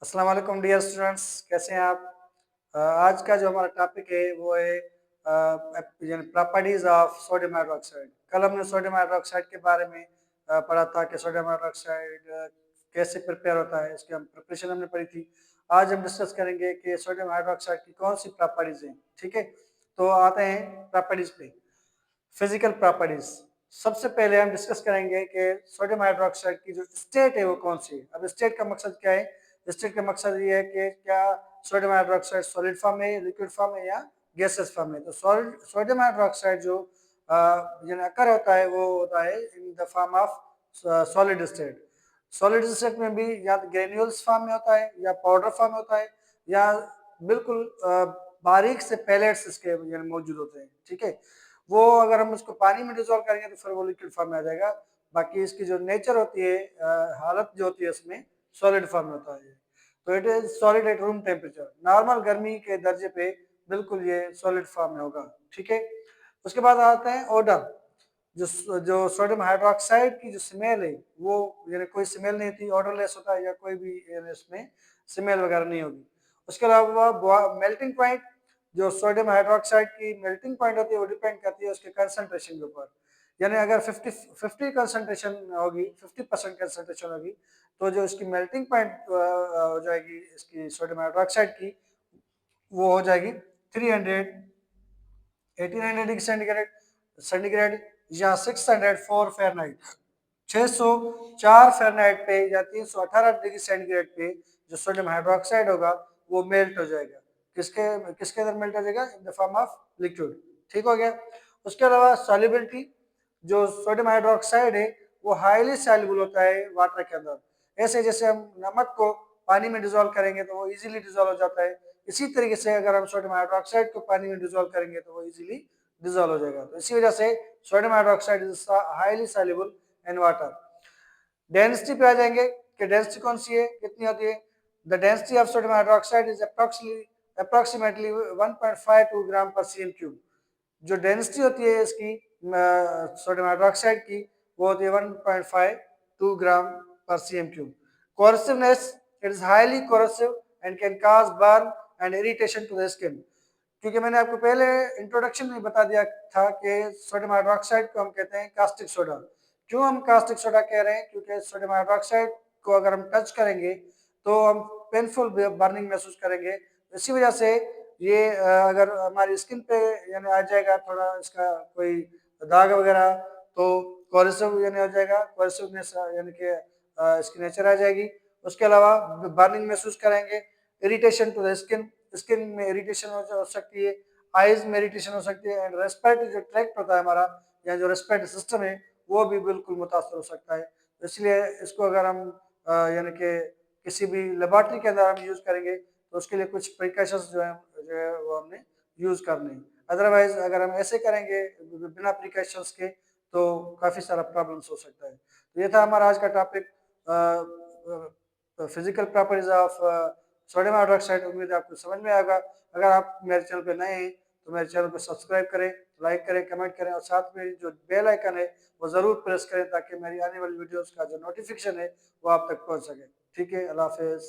अस्सलाम वालेकुम dear students, कैसे हैं आप? आज का जो हमारा टॉपिक है वो है प्रॉपर्टीज ऑफ सोडियम हाइड्रोक्साइड। कल हमने सोडियम हाइड्रोक्साइड के बारे में पढ़ा था कि सोडियम हाइड्रोक्साइड कैसे प्रिपेयर होता है, इसकी हम प्रिपरेशन हमने पढ़ी थी। आज हम डिस्कस करेंगे कि सोडियम हाइड्रोक्साइड की कौन सी प्रॉपर्टीज हैं। ठीक है, तो आते हैं प्रॉपर्टीज पे। फिजिकल प्रॉपर्टीज, सबसे पहले हम डिस्कस करेंगे कि सोडियम हाइड्रोक्साइड की जो स्टेट है वो कौन सी है। अब स्टेट का मकसद क्या है? स्टेट का मकसद ये है कि क्या सोडियम हाइड्रोक्साइड सॉलिड फॉर्म है, लिक्विड फॉर्म है या गैसेस फॉर्म है। तो सोडियम हाइड्रोक्साइड जो अकर होता है वो होता है in the form of solid state. Solid state में भी या तो ग्रेन्यूल्स फॉर्म में होता है या पाउडर फॉर्म में होता है या बिल्कुल बारीक से पैलेट्स इसके मौजूद होते हैं। ठीक है, वो अगर हम उसको पानी में डिजोल्व करेंगे तो फिर वो लिक्विड फॉर्म में आ जाएगा। बाकी इसकी जो नेचर होती है, हालत जो होती है इसमें सॉलिड फॉर्म में होता है। तो it is solid at room temperature, normal गर्मी के दर्जे पे बिल्कुल ये सॉलिड फॉर्म में होगा। ठीक है, उसके बाद आते हैं ओडर। जो सोडियम हाइड्रोक्साइड की जो स्मेल है वो कोई स्मेल नहीं थी, ऑर्डरलेस होता है या कोई भी इसमें स्मेल वगैरह नहीं होगी। उसके अलावा मेल्टिंग पॉइंट, जो सोडियम हाइड्रोक्साइड की मेल्टिंग पॉइंट होती है वो डिपेंड करती है उसके कंसंट्रेशन के ऊपर। यानी अगर 50 कंसंट्रेशन होगी, 50% कंसंट्रेशन होगी, तो जो इसकी मेल्टिंग पॉइंट हो जाएगी इसकी सोडियम हाइड्रोक्साइड की, वो हो जाएगी 300 1800 डिग्री सेंटीग्रेड सेंटीग्रेड या 604 फ़ारेनहाइट, 604 फ़ारेनहाइट पे या 318 डिग्री सेंटीग्रेड पे जो सोडियम हाइड्रोक्साइड होगा वो मेल्ट हो जाएगा। किसके किसके अंदर मेल्ट हो जाएगा? In the form of liquid. ठीक हो गया। उसके अलावा सॉल्युबिलिटी, जो सोडियम हाइड्रोक्साइड है वो हाईली सॉल्युबल होता है वाटर के अंदर। ऐसे जैसे हम नमक को पानी में डिजोल्व करेंगे तो वो इजीली डिजोल्व हो जाता है, इसी तरीके से अगर हम सोडियम हाइड्रोक्साइड को पानी में डिजोल्व करेंगे तो वो इजीली डिजोल्व हो जाएगा। तो इसी वजह से sodium hydroxide is highly soluble in water. Density पे आ जाएंगे कि डेंसिटी कौन सी है, कितनी होती है। The density of sodium hydroxide is approximately 1.52 gram पर सीएम क्यूब। जो डेंसिटी होती है इसकी सोडियम हाइड्रोक्साइड की, वो होती है 1.52 ग्राम पर CM cube. Corrosiveness, it is highly corrosive and can cause burn and irritation to the skin. क्योंकि मैंने आपको पहले इंट्रोडक्शन में बता दिया था कि सोडियम हाइड्रोक्साइड को हम कहते हैं कास्टिक सोडा। क्यों हम कास्टिक सोडा कह रहे हैं? क्योंकि सोडियम हाइड्रोक्साइड को अगर हम टच करेंगे तो हम पेनफुल बर्निंग महसूस करेंगे। इसी वजह से ये अगर हमारी स्किन पे आ जाएगा थोड़ा इसका कोई दाग वगैरह, तो कोरेसिव हो जाएगा, कोरेसिवनेस कि इसकी नेचर आ जाएगी। उसके अलावा बर्निंग महसूस करेंगे, irritation to the skin, skin में इरिटेशन हो सकती है, आईज में इरिटेशन हो सकती है, एंड रेस्पिरेटरी जो ट्रैक्ट होता है हमारा या जो रेस्पिरेटरी सिस्टम है वो भी बिल्कुल मुतासर हो सकता है। तो इसलिए इसको अगर हम कि किसी भी लेबोरेटरी के अंदर हम यूज करेंगे तो उसके लिए कुछ प्रिकॉशंस जो है वो हमने यूज करने हैं। अदरवाइज अगर हम ऐसे करेंगे बिना प्रिकॉशंस के तो काफी सारा प्रॉब्लम्स हो सकता है। तो ये था हमारा आज का topic, physical properties of sodium hydroxide. उम्मीद है आपको समझ में आएगा। अगर आप मेरे चैनल पे नए हैं तो मेरे चैनल को सब्सक्राइब करें, लाइक करें, कमेंट करें और साथ में जो बेल आइकन है वो जरूर प्रेस करें ताकि मेरी आने वाली वीडियोस का जो नोटिफिकेशन है वो आप तक पहुंच सके। ठीक है, अल्लाह हाफिज।